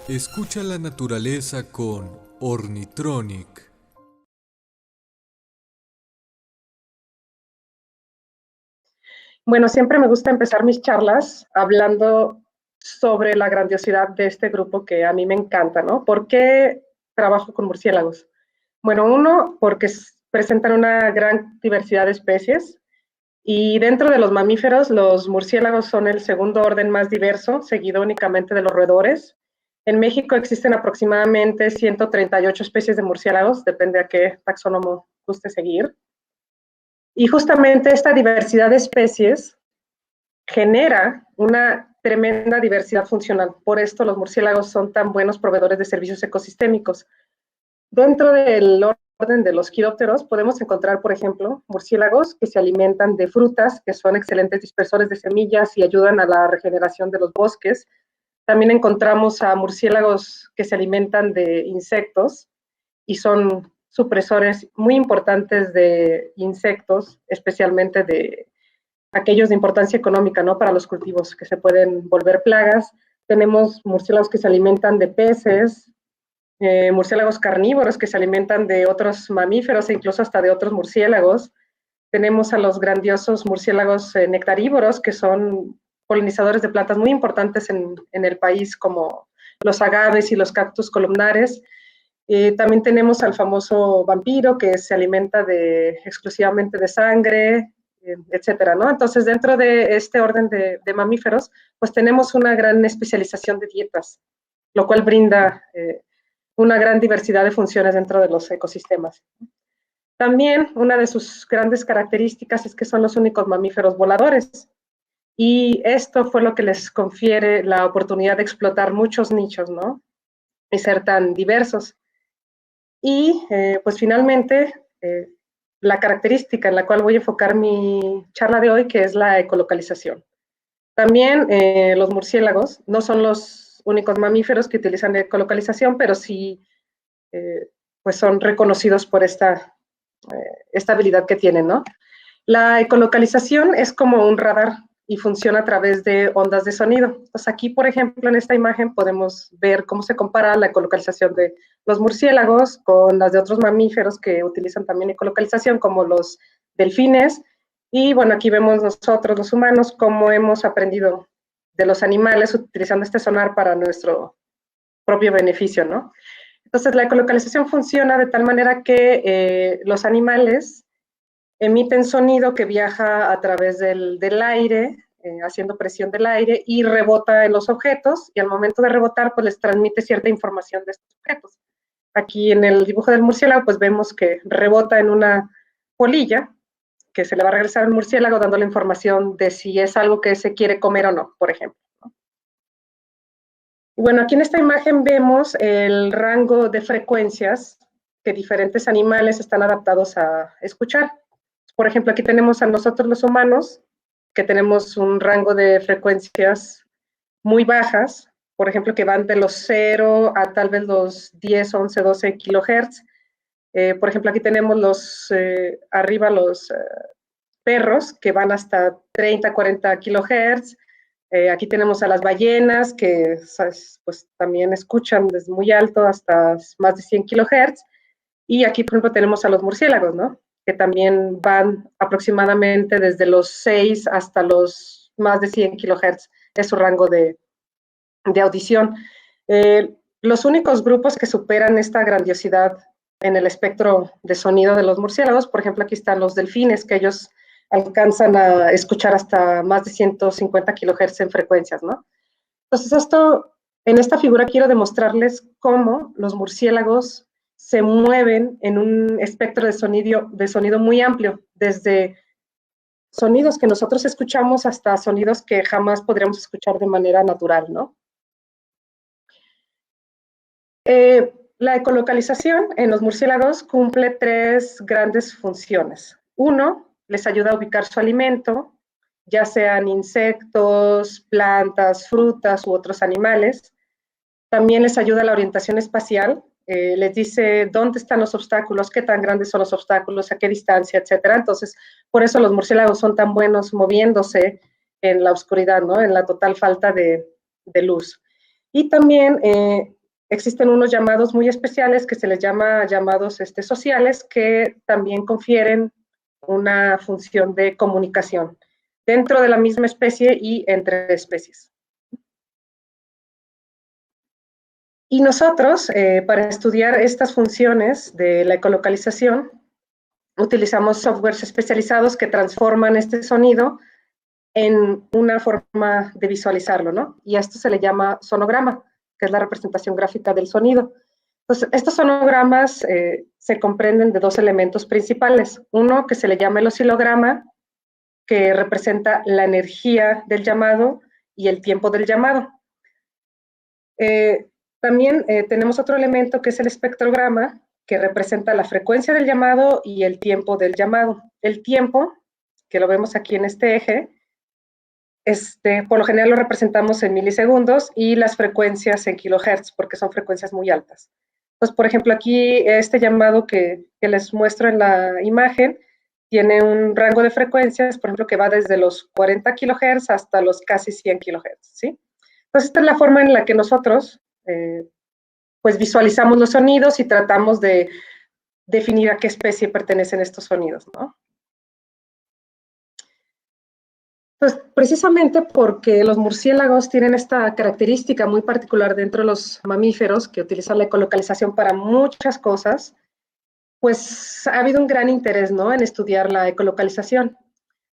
Escucha la naturaleza con Ornitronic. Bueno, siempre me gusta empezar mis charlas hablando sobre la grandiosidad de este grupo que a mí me encanta, ¿no? ¿Por qué trabajo con murciélagos? Bueno, uno, porque presentan una gran diversidad de especies y dentro de los mamíferos, los murciélagos son el segundo orden más diverso, seguido únicamente de los roedores. En México existen aproximadamente 138 especies de murciélagos, depende a qué taxónomo guste seguir. Y justamente esta diversidad de especies genera una tremenda diversidad funcional. Por esto los murciélagos son tan buenos proveedores de servicios ecosistémicos. Dentro del orden de los quirópteros podemos encontrar, por ejemplo, murciélagos que se alimentan de frutas, que son excelentes dispersores de semillas y ayudan a la regeneración de los bosques. También encontramos a murciélagos que se alimentan de insectos y son supresores muy importantes de insectos, especialmente de aquellos de importancia económica, ¿no? Para los cultivos que se pueden volver plagas. Tenemos murciélagos que se alimentan de peces, murciélagos carnívoros que se alimentan de otros mamíferos e incluso hasta de otros murciélagos. Tenemos a los grandiosos murciélagos nectarívoros, que son polinizadores de plantas muy importantes en el país, como los agaves y los cactus columnares. También tenemos al famoso vampiro, que se alimenta exclusivamente de sangre, etcétera, ¿no? Entonces, dentro de este orden de mamíferos, pues tenemos una gran especialización de dietas, lo cual brinda una gran diversidad de funciones dentro de los ecosistemas. También una de sus grandes características es que son los únicos mamíferos voladores, y esto fue lo que les confiere la oportunidad de explotar muchos nichos, ¿no? Y ser tan diversos. Y pues finalmente, la característica en la cual voy a enfocar mi charla de hoy, que es la ecolocalización. También los murciélagos no son los únicos mamíferos que utilizan ecolocalización, pero sí pues son reconocidos por esta habilidad que tienen, ¿no? La ecolocalización es como un radar y funciona a través de ondas de sonido. Entonces aquí, por ejemplo, en esta imagen podemos ver cómo se compara la ecolocalización de los murciélagos con las de otros mamíferos que utilizan también ecolocalización, como los delfines. Y bueno, aquí vemos nosotros, los humanos, cómo hemos aprendido de los animales utilizando este sonar para nuestro propio beneficio, ¿no? Entonces, la ecolocalización funciona de tal manera que los animales emiten sonido que viaja a través del aire, haciendo presión del aire, y rebota en los objetos, y al momento de rebotar, pues les transmite cierta información de estos objetos. Aquí en el dibujo del murciélago, pues vemos que rebota en una polilla, que se le va a regresar al murciélago dando la información de si es algo que se quiere comer o no, por ejemplo. Y bueno, aquí en esta imagen vemos el rango de frecuencias que diferentes animales están adaptados a escuchar. Por ejemplo, aquí tenemos a nosotros los humanos, que tenemos un rango de frecuencias muy bajas, por ejemplo, que van de los 0 a tal vez los 10, 11, 12 kilohertz. Por ejemplo, aquí tenemos arriba los perros, que van hasta 30, 40 kilohertz. Aquí tenemos a las ballenas, que pues, también escuchan desde muy alto hasta más de 100 kilohertz. Y aquí, por ejemplo, tenemos a los murciélagos, ¿no? Que también van aproximadamente desde los 6 hasta los más de 100 kilohertz, es su rango de audición. Los únicos grupos que superan esta grandiosidad en el espectro de sonido de los murciélagos, por ejemplo, aquí están los delfines, que ellos alcanzan a escuchar hasta más de 150 kilohertz en frecuencias, ¿no? Entonces, en esta figura quiero demostrarles cómo los murciélagos se mueven en un espectro de sonido muy amplio, desde sonidos que nosotros escuchamos hasta sonidos que jamás podríamos escuchar de manera natural, ¿no? La ecolocalización en los murciélagos cumple 3 grandes funciones. Uno, les ayuda a ubicar su alimento, ya sean insectos, plantas, frutas u otros animales. También les ayuda a la orientación espacial, les dice dónde están los obstáculos, qué tan grandes son los obstáculos, a qué distancia, etcétera. Entonces, por eso los murciélagos son tan buenos moviéndose en la oscuridad, ¿no? En la total falta de luz. Y también existen unos llamados muy especiales que se les llama llamados sociales, que también confieren una función de comunicación dentro de la misma especie y entre especies. Y nosotros, para estudiar estas funciones de la ecolocalización, utilizamos softwares especializados que transforman este sonido en una forma de visualizarlo, ¿no? Y a esto se le llama sonograma, que es la representación gráfica del sonido. Entonces, estos sonogramas se comprenden de dos elementos principales. Uno que se le llama el oscilograma, que representa la energía del llamado y el tiempo del llamado. También tenemos otro elemento que es el espectrograma, que representa la frecuencia del llamado y el tiempo del llamado. El tiempo, que lo vemos aquí en este eje, por lo general lo representamos en milisegundos, y las frecuencias en kilohertz, porque son frecuencias muy altas. Entonces, por ejemplo, aquí este llamado que les muestro en la imagen tiene un rango de frecuencias, por ejemplo, que va desde los 40 kilohertz hasta los casi 100 kilohertz, ¿sí? Entonces, esta es la forma en la que nosotros pues visualizamos los sonidos y tratamos de definir a qué especie pertenecen estos sonidos, ¿no? Pues precisamente porque los murciélagos tienen esta característica muy particular dentro de los mamíferos, que utilizan la ecolocalización para muchas cosas, pues ha habido un gran interés, ¿no?, en estudiar la ecolocalización.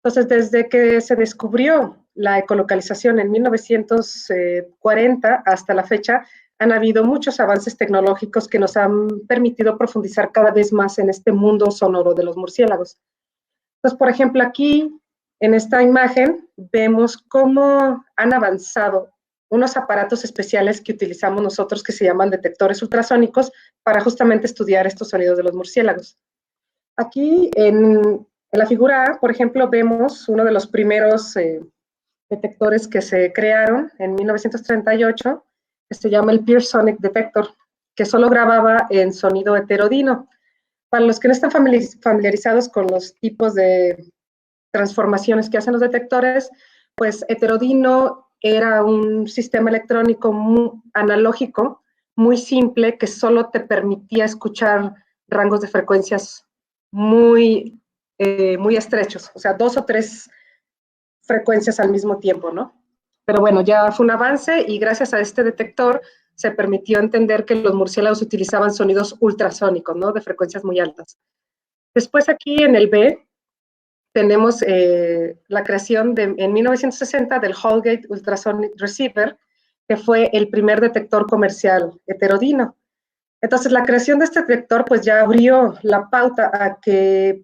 Entonces, desde que se descubrió la ecolocalización en 1940 hasta la fecha, han habido muchos avances tecnológicos que nos han permitido profundizar cada vez más en este mundo sonoro de los murciélagos. Entonces, por ejemplo, aquí en esta imagen vemos cómo han avanzado unos aparatos especiales que utilizamos nosotros que se llaman detectores ultrasónicos para justamente estudiar estos sonidos de los murciélagos. Aquí en la figura A, por ejemplo, vemos uno de los primeros detectores que se crearon en 1938, que se llama el Pure Sonic Detector, que solo grababa en sonido heterodino. Para los que no están familiarizados con los tipos de transformaciones que hacen los detectores, pues heterodino era un sistema electrónico analógico, muy simple, que solo te permitía escuchar rangos de frecuencias muy estrechos, o sea, 2 o 3 frecuencias al mismo tiempo, ¿no? Pero bueno, ya fue un avance y gracias a este detector se permitió entender que los murciélagos utilizaban sonidos ultrasónicos, ¿no?, de frecuencias muy altas. Después aquí en el B tenemos la creación en 1960 del Holgate Ultrasonic Receiver, que fue el primer detector comercial heterodino. Entonces, la creación de este detector pues ya abrió la pauta a que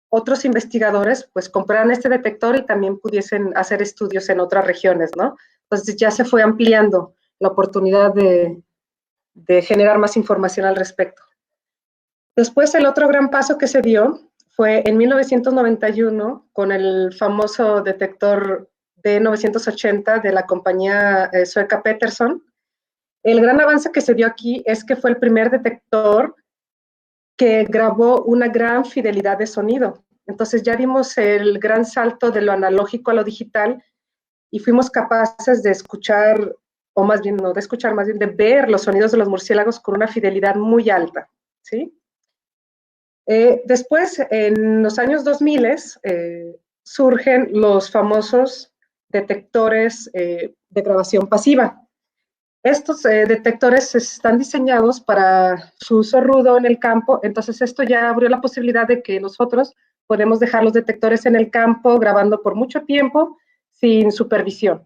otros investigadores pues compraran este detector y también pudiesen hacer estudios en otras regiones, ¿no? Entonces ya se fue ampliando la oportunidad de generar más información al respecto. Después, el otro gran paso que se dio fue en 1991 con el famoso detector D980 de la compañía sueca Peterson. El gran avance que se dio aquí es que fue el primer detector que grabó una gran fidelidad de sonido. Entonces ya dimos el gran salto de lo analógico a lo digital y fuimos capaces de escuchar, o más bien no de escuchar, más bien de ver los sonidos de los murciélagos con una fidelidad muy alta, ¿sí? Después, en los años 2000, surgen los famosos detectores de grabación pasiva. Estos detectores están diseñados para su uso rudo en el campo, entonces esto ya abrió la posibilidad de que nosotros podemos dejar los detectores en el campo grabando por mucho tiempo sin supervisión.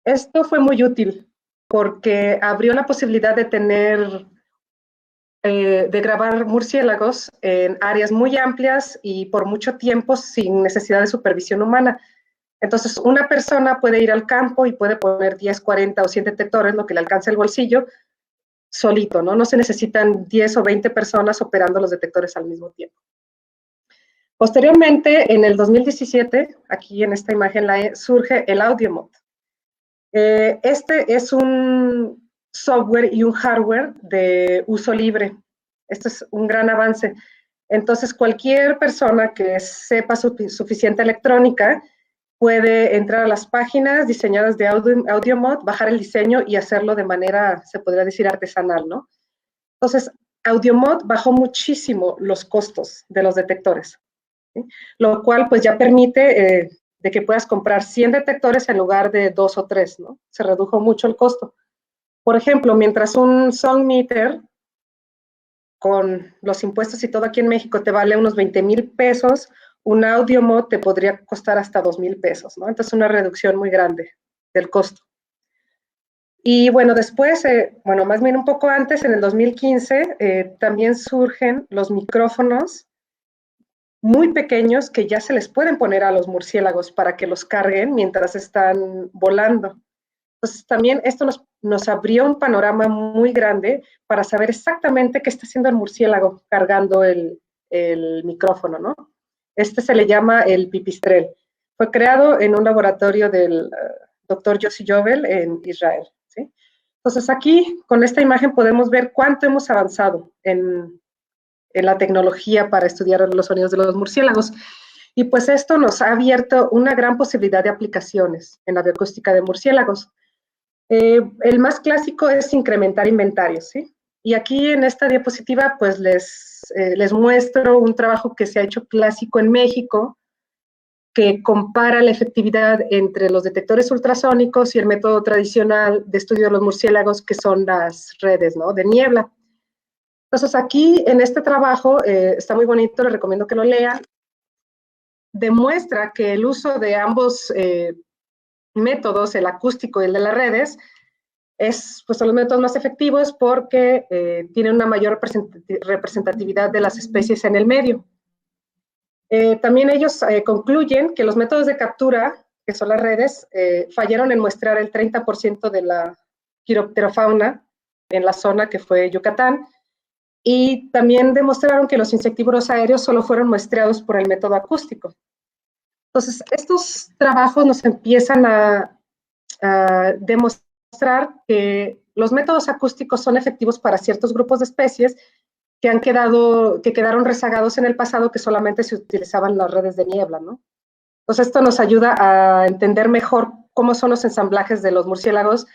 Esto fue muy útil porque abrió la posibilidad de tener de grabar murciélagos en áreas muy amplias y por mucho tiempo sin necesidad de supervisión humana. Entonces, una persona puede ir al campo y puede poner 10, 40 o 100 detectores, lo que le alcance el bolsillo, solito, ¿no? No se necesitan 10 o 20 personas operando los detectores al mismo tiempo. Posteriormente, en el 2017, aquí en esta imagen surge el AudioMod. Este es un software y un hardware de uso libre. Esto es un gran avance. Entonces, cualquier persona que sepa suficiente electrónica puede entrar a las páginas diseñadas de AudioMod, bajar el diseño y hacerlo de manera, se podría decir, artesanal, ¿no? Entonces, AudioMod bajó muchísimo los costos de los detectores, ¿sí? Lo cual pues ya permite de que puedas comprar 100 detectores en lugar de 2 o 3, ¿no? Se redujo mucho el costo. Por ejemplo, mientras un SongMeter con los impuestos y todo aquí en México te vale unos 20,000 pesos, un AudioMod te podría costar hasta 2,000 pesos, ¿no? Entonces, una reducción muy grande del costo. Y bueno, después, bueno, más bien un poco antes, en el 2015, también surgen los micrófonos muy pequeños que ya se les pueden poner a los murciélagos para que los carguen mientras están volando. Entonces, también esto nos abrió un panorama muy grande para saber exactamente qué está haciendo el murciélago cargando el micrófono, ¿no? Este se le llama el pipistrel. Fue creado en un laboratorio del doctor Yossi Jovel en Israel, ¿sí? Entonces, aquí, con esta imagen, podemos ver cuánto hemos avanzado en la tecnología para estudiar los sonidos de los murciélagos. Y pues esto nos ha abierto una gran posibilidad de aplicaciones en la bioacústica de murciélagos. El más clásico es incrementar inventarios, ¿sí? Y aquí en esta diapositiva pues les muestro un trabajo que se ha hecho clásico en México, que compara la efectividad entre los detectores ultrasónicos y el método tradicional de estudio de los murciélagos, que son las redes, ¿no?, de niebla. Entonces aquí en este trabajo, está muy bonito, les recomiendo que lo lean, demuestra que el uso de ambos métodos, el acústico y el de las redes, pues son los métodos más efectivos porque tienen una mayor representatividad de las especies en el medio. También ellos concluyen que los métodos de captura, que son las redes, fallaron en muestrar el 30% de la quiropterofauna en la zona que fue Yucatán, y también demostraron que los insectívoros aéreos solo fueron muestreados por el método acústico. Entonces, estos trabajos nos empiezan a demostrar que los métodos acústicos son efectivos para ciertos grupos de especies que quedaron rezagados en el pasado, que solamente se utilizaban las redes de niebla, ¿no? Entonces, esto nos ayuda a entender mejor cómo son los ensamblajes de los murciélagos,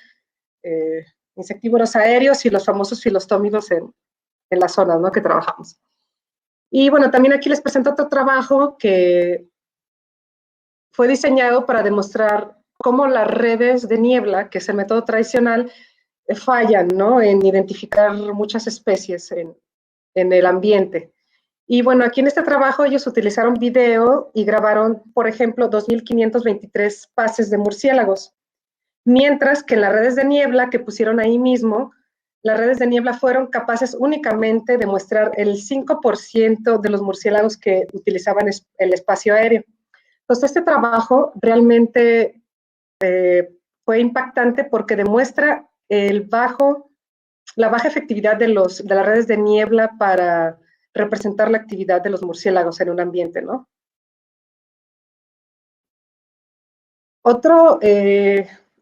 insectívoros aéreos y los famosos filostómidos en las zonas, ¿no?, que trabajamos. Y bueno, también aquí les presento otro trabajo que fue diseñado para demostrar cómo las redes de niebla, que es el método tradicional, fallan, ¿no?, en identificar muchas especies en el ambiente. Y bueno, aquí en este trabajo ellos utilizaron video y grabaron, por ejemplo, 2,523 pases de murciélagos, mientras que en las redes de niebla que pusieron ahí mismo, las redes de niebla fueron capaces únicamente de mostrar el 5% de los murciélagos que utilizaban el espacio aéreo. Entonces, este trabajo realmente fue impactante porque demuestra la baja efectividad de las redes de niebla para representar la actividad de los murciélagos en un ambiente, ¿no? Otro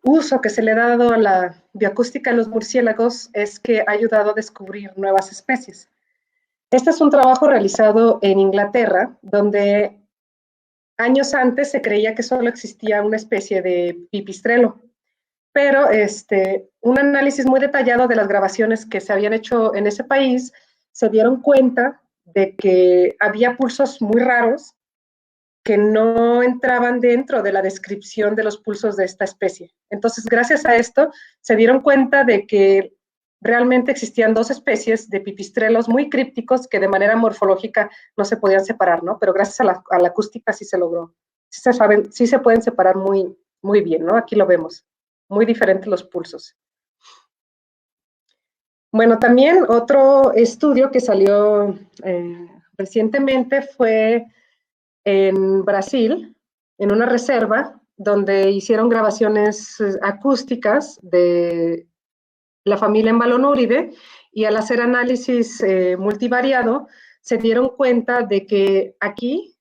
uso que se le ha dado a la bioacústica de los murciélagos es que ha ayudado a descubrir nuevas especies. Este es un trabajo realizado en Inglaterra, donde años antes se creía que solo existía una especie de pipistrelo, pero un análisis muy detallado de las grabaciones que se habían hecho en ese país, se dieron cuenta de que había pulsos muy raros que no entraban dentro de la descripción de los pulsos de esta especie. Entonces, gracias a esto, se dieron cuenta de que realmente existían dos especies de pipistrelos muy crípticos que de manera morfológica no se podían separar, ¿no? Pero gracias a la acústica sí se logró. Sí se pueden separar muy, muy bien, ¿no? Aquí lo vemos. Muy diferentes los pulsos. Bueno, también otro estudio que salió recientemente fue en Brasil, en una reserva, donde hicieron grabaciones acústicas de la familia Embalonuridae, y al hacer análisis multivariado, se dieron cuenta de que aquí,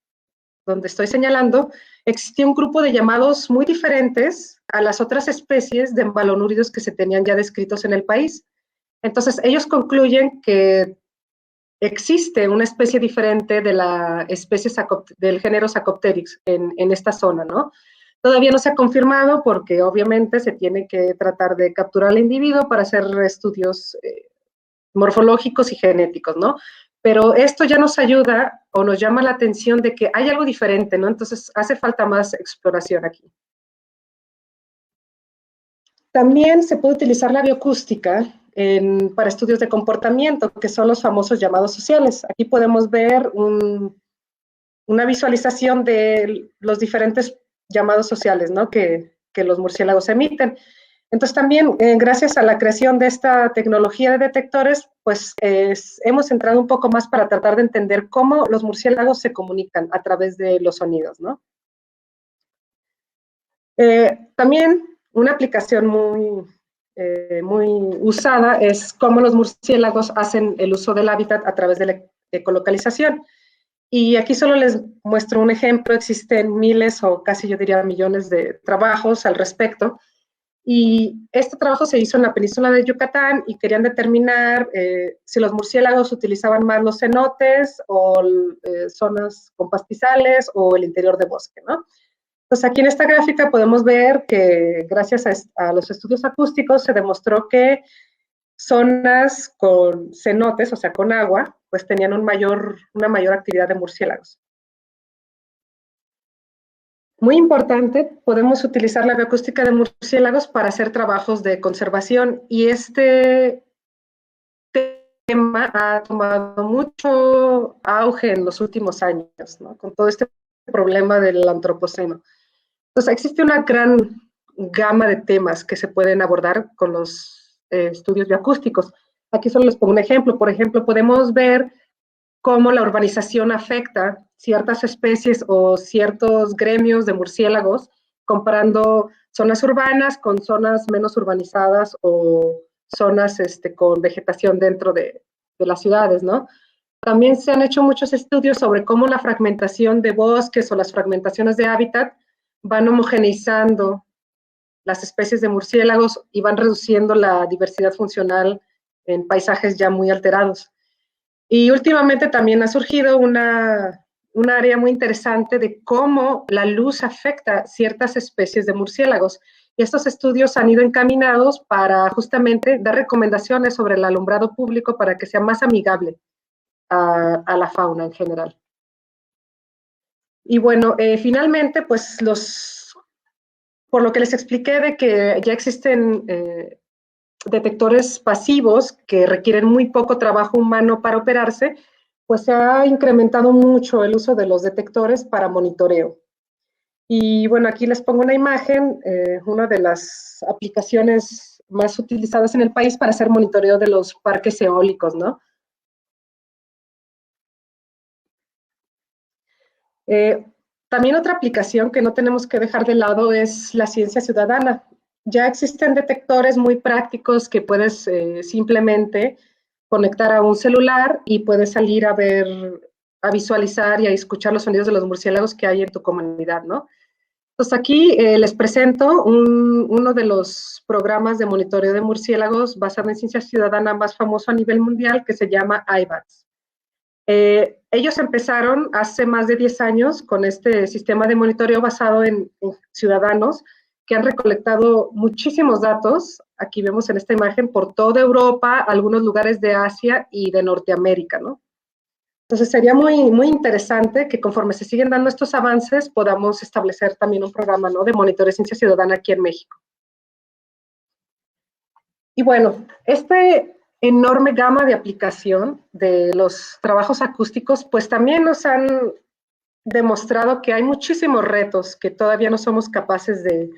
donde estoy señalando, existía un grupo de llamados muy diferentes a las otras especies de embalonúridos que se tenían ya descritos en el país. Entonces, ellos concluyen que existe una especie diferente de la especie del género Sacopteryx en esta zona, ¿no? Todavía no se ha confirmado porque obviamente se tiene que tratar de capturar al individuo para hacer estudios morfológicos y genéticos, ¿no? Pero esto ya nos ayuda o nos llama la atención de que hay algo diferente, ¿no? Entonces hace falta más exploración aquí. También se puede utilizar la bioacústica para estudios de comportamiento, que son los famosos llamados sociales. Aquí podemos ver una visualización de los diferentes llamados sociales, ¿no? que los murciélagos emiten. Entonces también, gracias a la creación de esta tecnología de detectores, pues hemos entrado un poco más para tratar de entender cómo los murciélagos se comunican a través de los sonidos, ¿no? También una aplicación muy usada es cómo los murciélagos hacen el uso del hábitat a través de la ecolocalización. Y aquí solo les muestro un ejemplo, existen miles o casi yo diría millones de trabajos al respecto. Y este trabajo se hizo en la península de Yucatán y querían determinar si los murciélagos utilizaban más los cenotes o zonas con pastizales o el interior de bosque, ¿no? Entonces aquí en esta gráfica podemos ver que gracias a los estudios acústicos se demostró que zonas con cenotes, o sea, con agua, pues tenían una mayor actividad de murciélagos. Muy importante, podemos utilizar la bioacústica de murciélagos para hacer trabajos de conservación y este tema ha tomado mucho auge en los últimos años, ¿no? Con todo este problema del antropoceno. Entonces, existe una gran gama de temas que se pueden abordar con los estudios bioacústicos. Aquí solo les pongo un ejemplo. Por ejemplo, podemos ver cómo la urbanización afecta ciertas especies o ciertos gremios de murciélagos, comparando zonas urbanas con zonas menos urbanizadas o zonas con vegetación dentro de las ciudades, ¿no? También se han hecho muchos estudios sobre cómo la fragmentación de bosques o las fragmentaciones de hábitat van homogeneizando las especies de murciélagos y van reduciendo la diversidad funcional en paisajes ya muy alterados. Y últimamente también ha surgido una área muy interesante de cómo la luz afecta ciertas especies de murciélagos. Y estos estudios han ido encaminados para justamente dar recomendaciones sobre el alumbrado público para que sea más amigable a la fauna en general. Y bueno, finalmente, pues por lo que les expliqué de que ya existen detectores pasivos que requieren muy poco trabajo humano para operarse, pues se ha incrementado mucho el uso de los detectores para monitoreo. Y bueno, aquí les pongo una imagen, una de las aplicaciones más utilizadas en el país para hacer monitoreo de los parques eólicos, ¿no? También otra aplicación que no tenemos que dejar de lado es la ciencia ciudadana. Ya existen detectores muy prácticos que puedes simplemente conectar a un celular y puedes salir a ver, a visualizar y a escuchar los sonidos de los murciélagos que hay en tu comunidad, ¿no? Entonces aquí les presento uno de los programas de monitoreo de murciélagos basado en ciencia ciudadana más famoso a nivel mundial que se llama IBATS. Ellos empezaron hace más de 10 años con este sistema de monitoreo basado en ciudadanos que han recolectado muchísimos datos, aquí vemos en esta imagen, por toda Europa, algunos lugares de Asia y de Norteamérica, ¿no? Entonces sería muy interesante que conforme se siguen dando estos avances podamos establecer también un programa, ¿no?, de monitoreo de ciencia ciudadana aquí en México. Y bueno, enorme gama de aplicación de los trabajos acústicos, pues también nos han demostrado que hay muchísimos retos que todavía no somos capaces de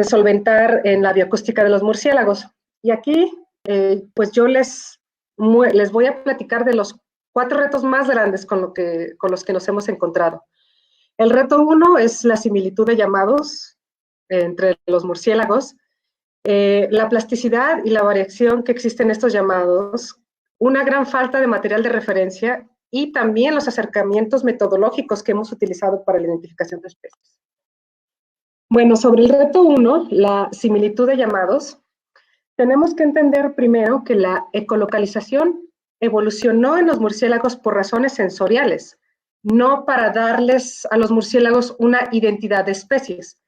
solventar en la bioacústica de los murciélagos. Y aquí, pues yo les voy a platicar de los 4 retos más grandes con los que nos hemos encontrado. El reto 1 es la similitud de llamados entre los murciélagos. La plasticidad y la variación que existe en estos llamados, una gran falta de material de referencia y también los acercamientos metodológicos que hemos utilizado para la identificación de especies. Bueno, sobre el reto 1, la similitud de llamados, tenemos que entender primero que la ecolocalización evolucionó en los murciélagos por razones sensoriales, no para darles a los murciélagos una identidad de especies.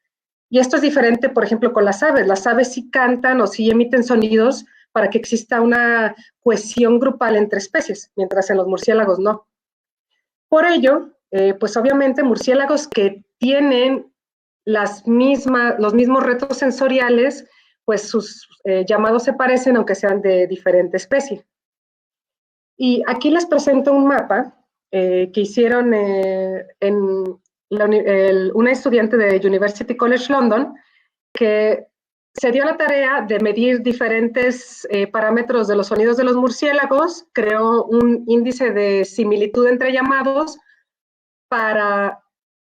Y esto es diferente, por ejemplo, con las aves. Las aves sí cantan o sí emiten sonidos para que exista una cohesión grupal entre especies, mientras en los murciélagos no. Por ello, pues obviamente murciélagos que tienen los mismos retos sensoriales, pues sus llamados se parecen, aunque sean de diferente especie. Y aquí les presento un mapa que hicieron una estudiante de University College London, que se dio la tarea de medir diferentes parámetros de los sonidos de los murciélagos, creó un índice de similitud entre llamados para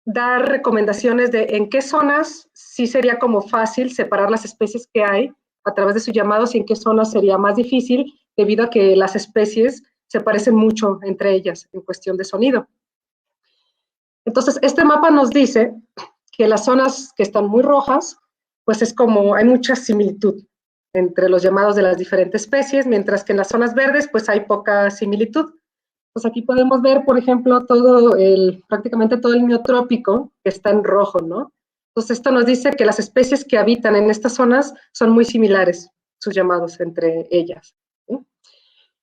dar recomendaciones de en qué zonas sí sería como fácil separar las especies que hay a través de sus llamados y en qué zonas sería más difícil debido a que las especies se parecen mucho entre ellas en cuestión de sonido. Entonces, este mapa nos dice que las zonas que están muy rojas, pues es como hay mucha similitud entre los llamados de las diferentes especies, mientras que en las zonas verdes, pues hay poca similitud. Pues aquí podemos ver, por ejemplo, prácticamente todo el neotrópico que está en rojo, ¿no? Entonces esto nos dice que las especies que habitan en estas zonas son muy similares, sus llamados entre ellas, ¿sí?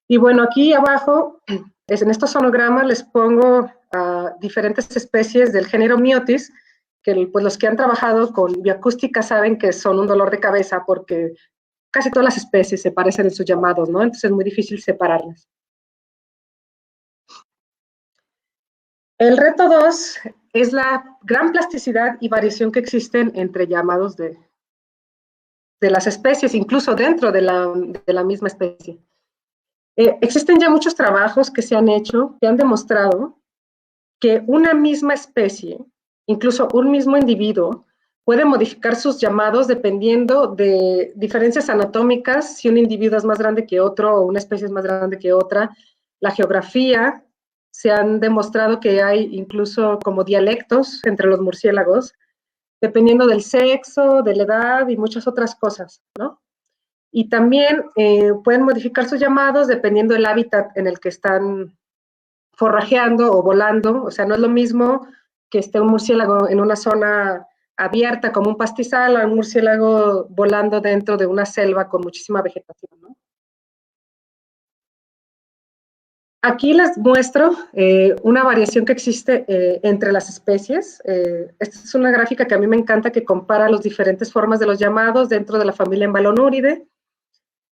Y bueno, aquí abajo, en estos sonogramas les pongo a diferentes especies del género Myotis, que pues los que han trabajado con bioacústica saben que son un dolor de cabeza porque casi todas las especies se parecen en sus llamados, ¿no? Entonces es muy difícil separarlas. El reto 2 es la gran plasticidad y variación que existen entre llamados de las especies, incluso dentro de la misma especie. Existen ya muchos trabajos que se han hecho, que han demostrado que una misma especie, incluso un mismo individuo, puede modificar sus llamados dependiendo de diferencias anatómicas, si un individuo es más grande que otro o una especie es más grande que otra, la geografía. Se han demostrado que hay incluso como dialectos entre los murciélagos, dependiendo del sexo, de la edad y muchas otras cosas, ¿no? Y también pueden modificar sus llamados dependiendo del hábitat en el que están forrajeando o volando. O sea, no es lo mismo que esté un murciélago en una zona abierta como un pastizal o un murciélago volando dentro de una selva con muchísima vegetación, ¿no? Aquí les muestro una variación que existe entre las especies. Esta es una gráfica que a mí me encanta, que compara las diferentes formas de los llamados dentro de la familia Emballonuridae.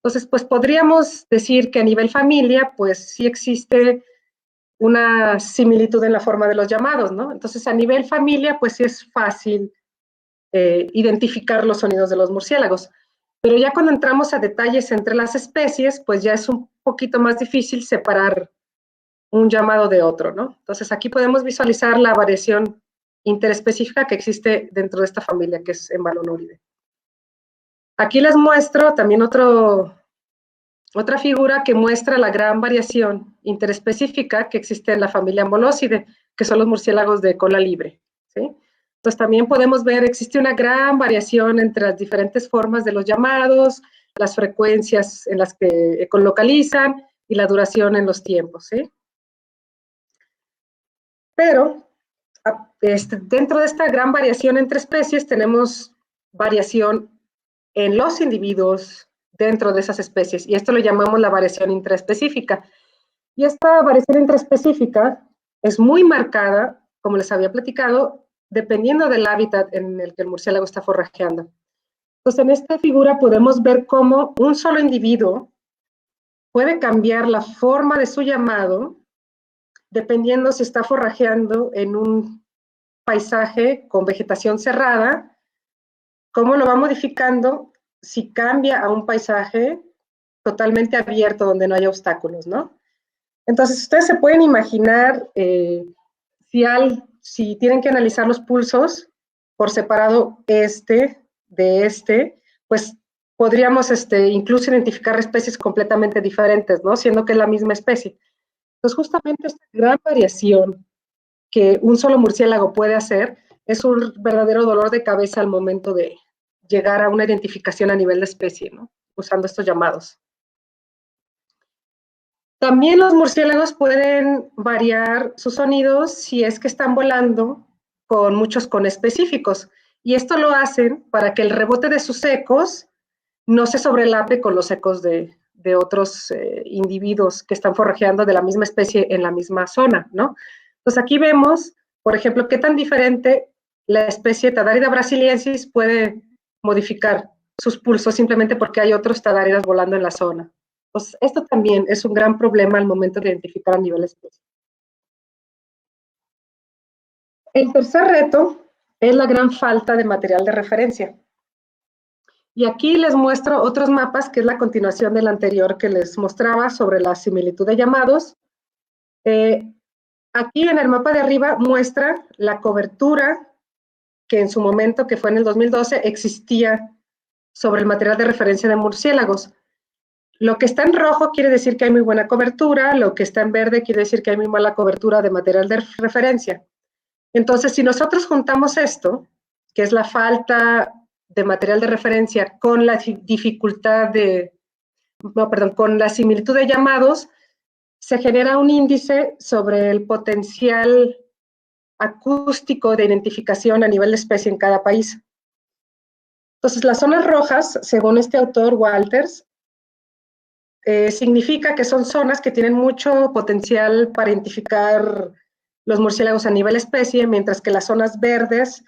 Entonces, pues podríamos decir que a nivel familia, pues sí existe una similitud en la forma de los llamados, ¿no? Entonces, a nivel familia, pues sí es fácil identificar los sonidos de los murciélagos. Pero ya cuando entramos a detalles entre las especies, pues ya es un poquito más difícil separar un llamado de otro, ¿no? Entonces, aquí podemos visualizar la variación interespecífica que existe dentro de esta familia, que es Emballonuridae. Aquí les muestro también otra figura que muestra la gran variación interespecífica que existe en la familia Molosidae, que son los murciélagos de cola libre, ¿sí? Entonces también podemos ver, existe una gran variación entre las diferentes formas de los llamados, las frecuencias en las que ecolocalizan y la duración en los tiempos, ¿sí? Pero dentro de esta gran variación entre especies tenemos variación en los individuos dentro de esas especies, y esto lo llamamos la variación intraespecífica. Y esta variación intraespecífica es muy marcada, como les había platicado, dependiendo del hábitat en el que el murciélago está forrajeando. Entonces, en esta figura podemos ver cómo un solo individuo puede cambiar la forma de su llamado dependiendo si está forrajeando en un paisaje con vegetación cerrada, cómo lo va modificando si cambia a un paisaje totalmente abierto donde no haya obstáculos, ¿no? Entonces, ustedes se pueden imaginar si tienen que analizar los pulsos por separado pues podríamos incluso identificar especies completamente diferentes, ¿no? Siendo que es la misma especie. Entonces, justamente esta gran variación que un solo murciélago puede hacer es un verdadero dolor de cabeza al momento de llegar a una identificación a nivel de especie, ¿no? Usando estos llamados. También los murciélagos pueden variar sus sonidos si es que están volando con muchos conespecíficos. Y esto lo hacen para que el rebote de sus ecos no se sobrelape con los ecos de otros individuos que están forrajeando de la misma especie en la misma zona, ¿no? Entonces aquí vemos, por ejemplo, qué tan diferente la especie Tadarida brasiliensis puede modificar sus pulsos simplemente porque hay otros Tadaridas volando en la zona. Pues esto también es un gran problema al momento de identificar a nivel especie. El tercer reto es la gran falta de material de referencia. Y aquí les muestro otros mapas, que es la continuación del anterior que les mostraba sobre la similitud de llamados. Aquí en el mapa de arriba muestra la cobertura que en su momento, que fue en el 2012, existía sobre el material de referencia de murciélagos. Lo que está en rojo quiere decir que hay muy buena cobertura, lo que está en verde quiere decir que hay muy mala cobertura de material de referencia. Entonces, si nosotros juntamos esto, que es la falta de material de referencia con la dificultad de, no, perdón, con la similitud de llamados, se genera un índice sobre el potencial acústico de identificación a nivel de especie en cada país. Entonces, las zonas rojas, según este autor, Walters, significa que son zonas que tienen mucho potencial para identificar los murciélagos a nivel especie, mientras que las zonas verdes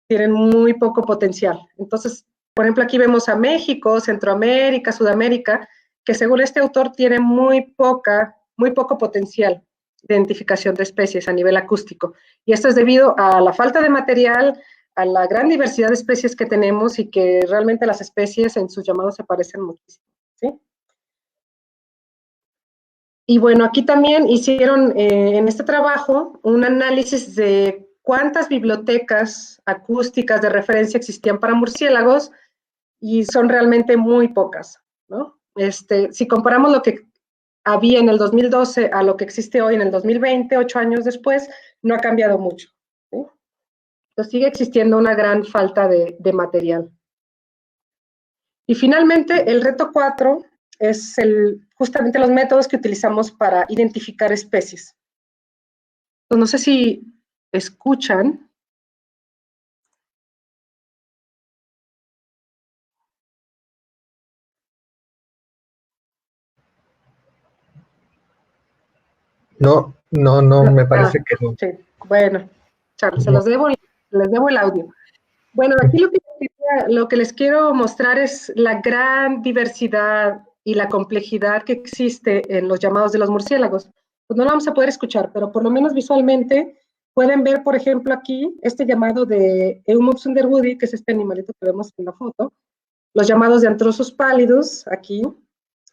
tienen muy poco potencial. Entonces, por ejemplo, aquí vemos a México, Centroamérica, Sudamérica, que según este autor tiene muy poco potencial de identificación de especies a nivel acústico. Y esto es debido a la falta de material, a la gran diversidad de especies que tenemos y que realmente las especies en sus llamados se parecen muchísimo, ¿sí? Y bueno, aquí también hicieron en este trabajo un análisis de cuántas bibliotecas acústicas de referencia existían para murciélagos y son realmente muy pocas, ¿no? Si comparamos lo que había en el 2012 a lo que existe hoy en el 2020, 8 años después, no ha cambiado mucho, ¿sí? Entonces sigue existiendo una gran falta de material. Y finalmente, el reto 4 es justamente los métodos que utilizamos para identificar especies. Entonces, no sé si escuchan. No, me parece que no. Sí. Bueno, Charles, No. les debo el audio. Bueno, aquí lo que les quiero mostrar es la gran diversidad y la complejidad que existe en los llamados de los murciélagos. Pues no lo vamos a poder escuchar, pero por lo menos visualmente pueden ver, por ejemplo, aquí este llamado de Eumopsis underwoodi, que es este animalito que vemos en la foto, los llamados de Anthrosus pallidus, aquí,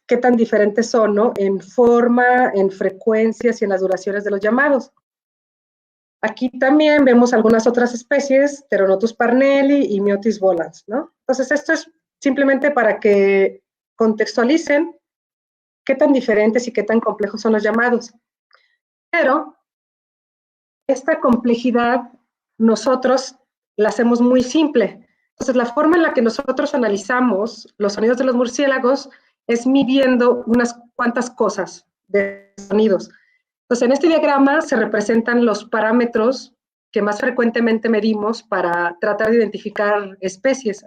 qué tan diferentes son, ¿no? En forma, en frecuencias y en las duraciones de los llamados. Aquí también vemos algunas otras especies, Pteronotus parnelli y Myotis volans, ¿no? Entonces, esto es simplemente para que contextualicen qué tan diferentes y qué tan complejos son los llamados. Pero esta complejidad nosotros la hacemos muy simple. Entonces, la forma en la que nosotros analizamos los sonidos de los murciélagos es midiendo unas cuantas cosas de sonidos. Entonces, en este diagrama se representan los parámetros que más frecuentemente medimos para tratar de identificar especies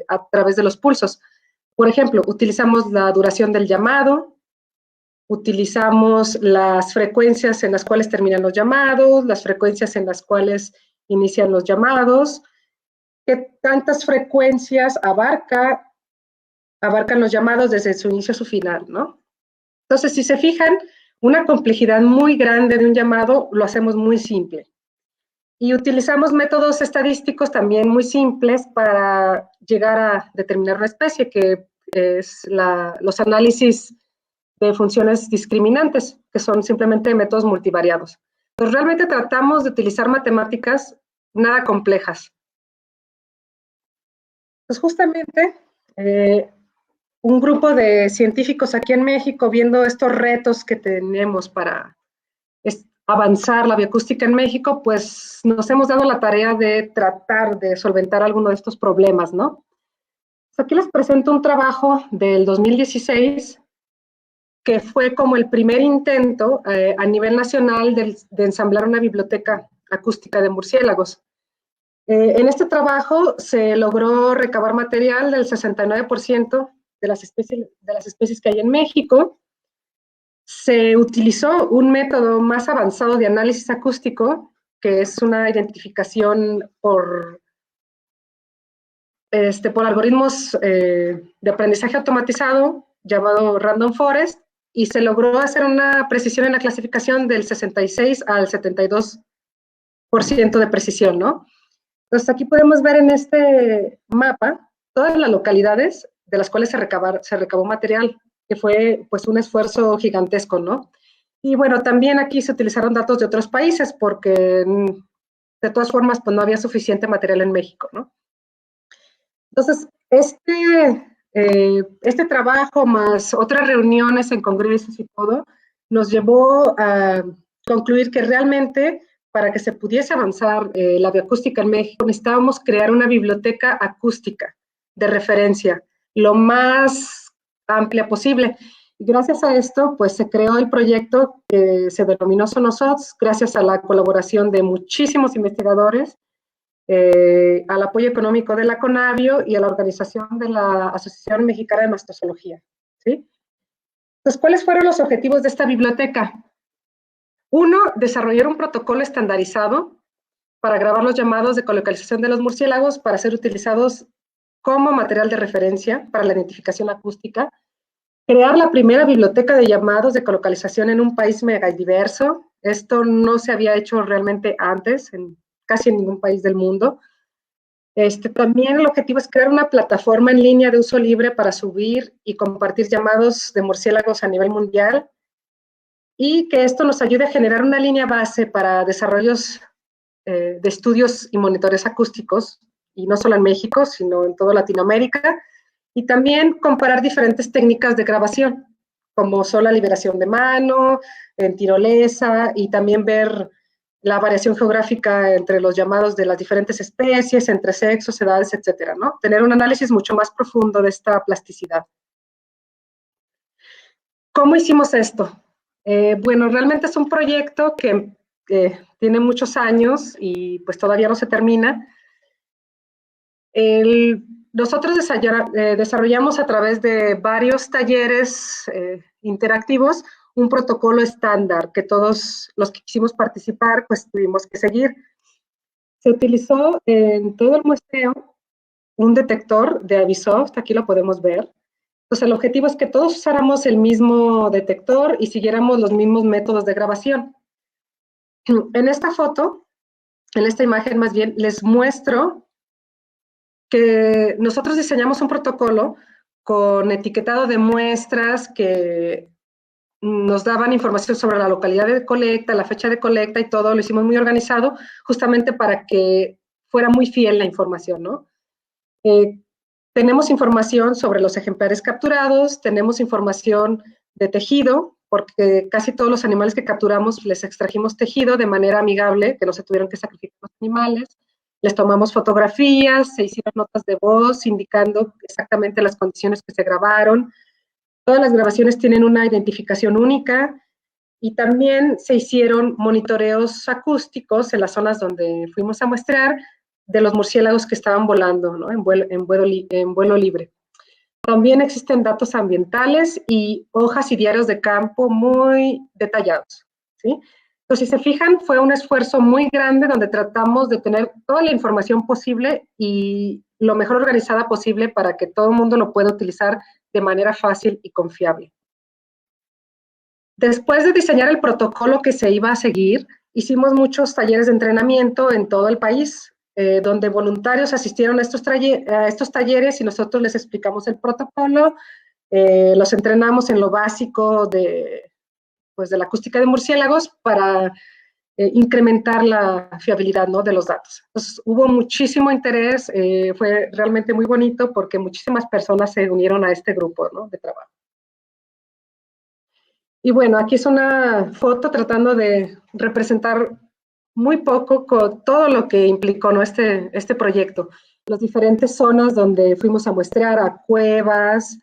a través de los pulsos. Por ejemplo, utilizamos la duración del llamado, utilizamos las frecuencias en las cuales terminan los llamados, las frecuencias en las cuales inician los llamados, qué tantas frecuencias abarcan los llamados desde su inicio a su final, ¿no? Entonces, si se fijan, una complejidad muy grande de un llamado lo hacemos muy simple. Y utilizamos métodos estadísticos también muy simples para llegar a determinar una especie, que es los análisis de funciones discriminantes, que son simplemente métodos multivariados. Entonces, realmente tratamos de utilizar matemáticas nada complejas. Pues justamente, un grupo de científicos aquí en México, viendo estos retos que tenemos para avanzar la bioacústica en México, pues nos hemos dado la tarea de tratar de solventar alguno de estos problemas, ¿no? Pues aquí les presento un trabajo del 2016 que fue como el primer intento a nivel nacional de ensamblar una biblioteca acústica de murciélagos. En este trabajo se logró recabar material del 69% de las especies que hay en México. Se utilizó un método más avanzado de análisis acústico, que es una identificación por algoritmos de aprendizaje automatizado llamado Random Forest, y se logró hacer una precisión en la clasificación del 66 al 72% de precisión, ¿no? Entonces aquí podemos ver en este mapa todas las localidades de las cuales se recabó material, que fue pues un esfuerzo gigantesco, ¿no? Y bueno, también aquí se utilizaron datos de otros países porque de todas formas pues no había suficiente material en México, ¿no? Entonces, este trabajo más otras reuniones en congresos y todo, nos llevó a concluir que realmente para que se pudiese avanzar la bioacústica en México necesitábamos crear una biblioteca acústica de referencia lo más amplia posible. Y gracias a esto, pues se creó el proyecto que se denominó Sonosots, gracias a la colaboración de muchísimos investigadores, al apoyo económico de la CONABIO y a la organización de la Asociación Mexicana de Mastozoología, ¿sí? Entonces, ¿cuáles fueron los objetivos de esta biblioteca? Uno, desarrollar un protocolo estandarizado para grabar los llamados de colocalización de los murciélagos para ser utilizados como material de referencia para la identificación acústica, crear la primera biblioteca de llamados de colocalización en un país megadiverso. Esto no se había hecho realmente antes en casi en ningún país del mundo. También el objetivo es crear una plataforma en línea de uso libre para subir y compartir llamados de murciélagos a nivel mundial, y que esto nos ayude a generar una línea base para desarrollos de estudios y monitores acústicos, y no solo en México, sino en toda Latinoamérica, y también comparar diferentes técnicas de grabación, como son la liberación de mano, en tirolesa, y también ver la variación geográfica entre los llamados de las diferentes especies, entre sexos, edades, etcétera, ¿no? Tener un análisis mucho más profundo de esta plasticidad. ¿Cómo hicimos esto? Bueno, realmente es un proyecto que tiene muchos años y pues todavía no se termina. Nosotros desarrollamos a través de varios talleres interactivos un protocolo estándar que todos los que quisimos participar pues tuvimos que seguir. Se utilizó en todo el muestreo un detector de Avisoft, aquí lo podemos ver. Pues el objetivo es que todos usáramos el mismo detector y siguiéramos los mismos métodos de grabación. En esta foto, en esta imagen más bien, les muestro que nosotros diseñamos un protocolo con etiquetado de muestras que nos daban información sobre la localidad de colecta, la fecha de colecta y todo, lo hicimos muy organizado, justamente para que fuera muy fiel la información, ¿no? Tenemos información sobre los ejemplares capturados, tenemos información de tejido, porque casi todos los animales que capturamos les extrajimos tejido de manera amigable, que no se tuvieron que sacrificar los animales, les tomamos fotografías, se hicieron notas de voz indicando exactamente las condiciones que se grabaron. Todas las grabaciones tienen una identificación única, y también se hicieron monitoreos acústicos en las zonas donde fuimos a muestrear de los murciélagos que estaban volando, ¿no? en vuelo libre. También existen datos ambientales y hojas y diarios de campo muy detallados, ¿sí? Entonces, si se fijan, fue un esfuerzo muy grande donde tratamos de tener toda la información posible y lo mejor organizada posible para que todo el mundo lo pueda utilizar de manera fácil y confiable. Después de diseñar el protocolo que se iba a seguir, hicimos muchos talleres de entrenamiento en todo el país, donde voluntarios asistieron a estos talleres y nosotros les explicamos el protocolo, los entrenamos en lo básico de la acústica de murciélagos para incrementar la fiabilidad, ¿no?, de los datos. Entonces, hubo muchísimo interés, fue realmente muy bonito porque muchísimas personas se unieron a este grupo, ¿no?, de trabajo. Y bueno, aquí es una foto tratando de representar muy poco con todo lo que implicó, ¿no?, este proyecto. Las diferentes zonas donde fuimos a muestrear, a cuevas,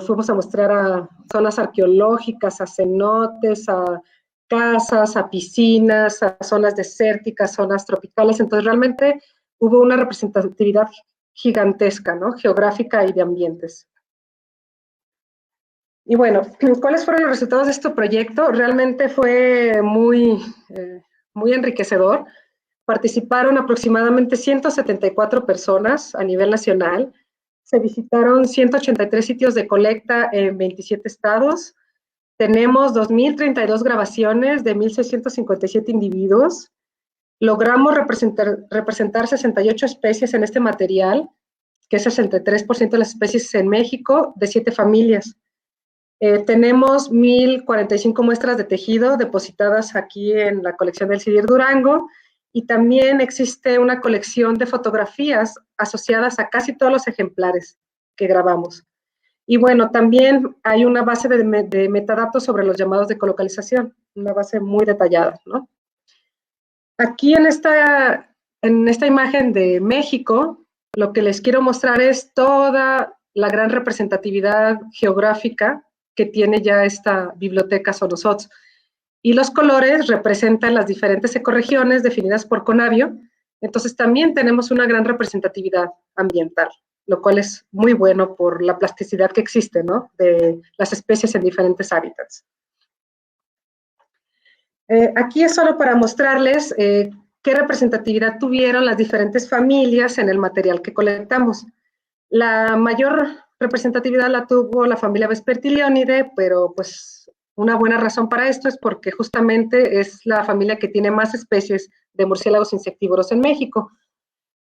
fuimos a mostrar a zonas arqueológicas, a cenotes, a casas, a piscinas, a zonas desérticas, zonas tropicales. Entonces, realmente hubo una representatividad gigantesca, ¿no? Geográfica y de ambientes. Y bueno, ¿cuáles fueron los resultados de este proyecto? Realmente fue muy enriquecedor. Participaron aproximadamente 174 personas a nivel nacional. Se visitaron 183 sitios de colecta en 27 estados. Tenemos 2.032 grabaciones de 1.657 individuos. Logramos representar 68 especies en este material, que es 63% de las especies en México, de 7 familias. Tenemos 1.045 muestras de tejido depositadas aquí en la colección del CIDIR Durango, y también existe una colección de fotografías asociadas a casi todos los ejemplares que grabamos. Y bueno, también hay una base de metadatos sobre los llamados de colocalización, una base muy detallada, ¿no? Aquí en esta imagen de México, lo que les quiero mostrar es toda la gran representatividad geográfica que tiene ya esta biblioteca Sonosots. Y los colores representan las diferentes ecorregiones definidas por Conavio. Entonces también tenemos una gran representatividad ambiental, lo cual es muy bueno por la plasticidad que existe, ¿no? De las especies en diferentes hábitats. Aquí es solo para mostrarles qué representatividad tuvieron las diferentes familias en el material que colectamos. La mayor representatividad la tuvo la familia Vespertilionidae, pero pues una buena razón para esto es porque justamente es la familia que tiene más especies de murciélagos insectívoros en México.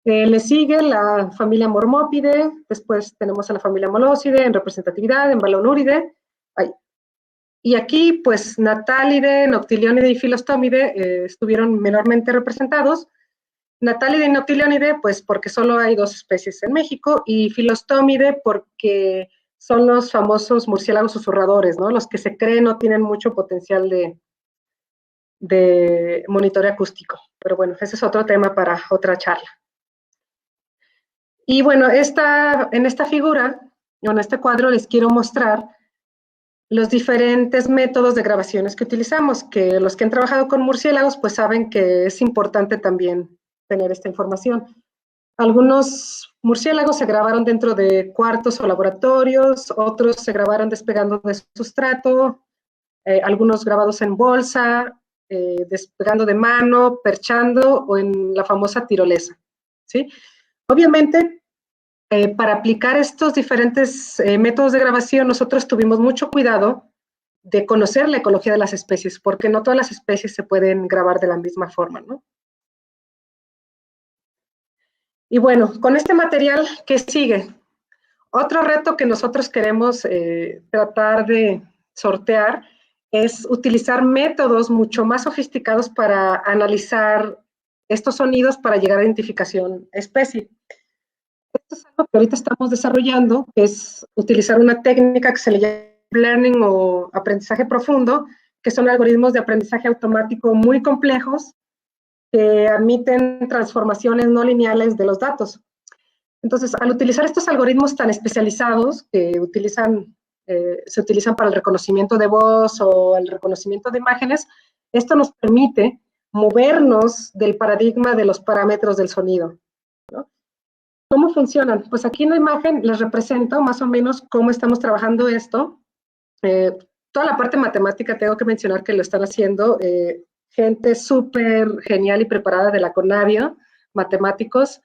Le sigue la familia Mormópide, después tenemos a la familia Molóside en representatividad, en Balonuridae. Y aquí, pues, Natálide, Noctilionidae y Filostomide estuvieron menormente representados. Natálide y Noctilionidae, pues, porque solo hay 2 especies en México, y Filostomide porque son los famosos murciélagos susurradores, ¿no? Los que se creen no tienen mucho potencial de monitoreo acústico. Pero bueno, ese es otro tema para otra charla. Y bueno, en esta figura, o en este cuadro, les quiero mostrar los diferentes métodos de grabaciones que utilizamos, que los que han trabajado con murciélagos pues saben que es importante también tener esta información. Algunos murciélagos se grabaron dentro de cuartos o laboratorios, otros se grabaron despegando de sustrato, algunos grabados en bolsa, despegando de mano, perchando o en la famosa tirolesa, ¿sí? Obviamente, para aplicar estos diferentes métodos de grabación, nosotros tuvimos mucho cuidado de conocer la ecología de las especies, porque no todas las especies se pueden grabar de la misma forma, ¿no? Y bueno, con este material, ¿qué sigue? Otro reto que nosotros queremos tratar de sortear es utilizar métodos mucho más sofisticados para analizar estos sonidos para llegar a identificación especie. Esto es algo que ahorita estamos desarrollando, que es utilizar una técnica que se le llama learning o aprendizaje profundo, que son algoritmos de aprendizaje automático muy complejos que admiten transformaciones no lineales de los datos. Entonces, al utilizar estos algoritmos tan especializados que se utilizan para el reconocimiento de voz o el reconocimiento de imágenes, esto nos permite movernos del paradigma de los parámetros del sonido, ¿no? ¿Cómo funcionan? Pues aquí en la imagen les represento más o menos cómo estamos trabajando esto. Toda la parte matemática tengo que mencionar que lo están haciendo gente súper genial y preparada de la Conavio, matemáticos.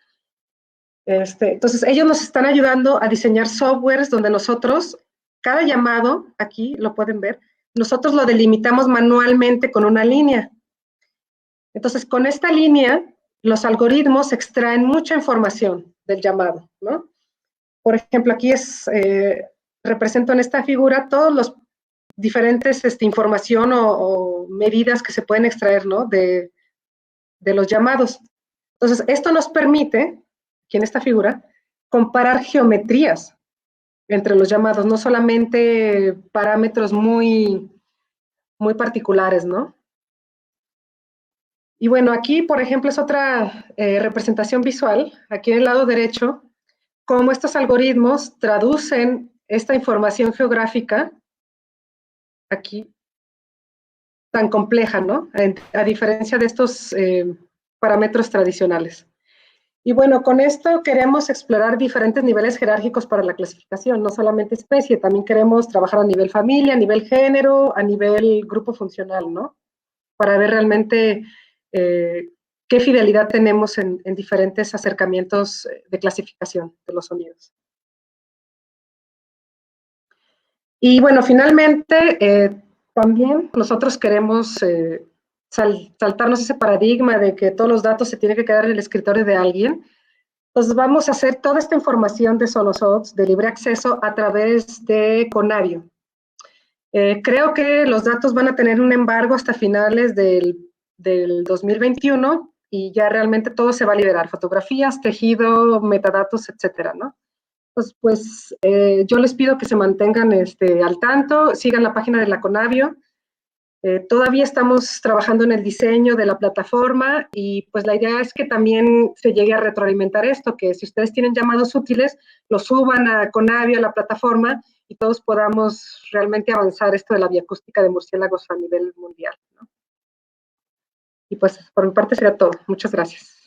Entonces, ellos nos están ayudando a diseñar softwares donde nosotros, cada llamado, aquí lo pueden ver, nosotros lo delimitamos manualmente con una línea. Entonces, con esta línea, los algoritmos extraen mucha información del llamado, ¿no? Por ejemplo, aquí represento en esta figura todos los diferentes información o medidas que se pueden extraer, ¿no? de los llamados. Entonces, esto nos permite, aquí en esta figura, comparar geometrías entre los llamados, no solamente parámetros muy particulares, ¿no? Y bueno, aquí, por ejemplo, es otra representación visual, aquí en el lado derecho, cómo estos algoritmos traducen esta información geográfica aquí tan compleja, ¿no? A diferencia de estos parámetros tradicionales. Y bueno, con esto queremos explorar diferentes niveles jerárquicos para la clasificación, no solamente especie, también queremos trabajar a nivel familia, a nivel género, a nivel grupo funcional, ¿no? Para ver realmente qué fidelidad tenemos en diferentes acercamientos de clasificación de los sonidos. Y bueno, finalmente, también nosotros queremos saltarnos ese paradigma de que todos los datos se tienen que quedar en el escritorio de alguien. Entonces vamos a hacer toda esta información de Solosots de libre acceso a través de Conavio. Creo que los datos van a tener un embargo hasta finales del 2021 y ya realmente todo se va a liberar, fotografías, tejido, metadatos, etcétera, ¿no? Entonces, pues yo les pido que se mantengan al tanto, sigan la página de la Conavio. Todavía estamos trabajando en el diseño de la plataforma y pues la idea es que también se llegue a retroalimentar esto, que si ustedes tienen llamados útiles, los suban a Conavio, a la plataforma, y todos podamos realmente avanzar esto de la bioacústica de murciélagos a nivel mundial, ¿no? Y pues por mi parte sería todo. Muchas gracias.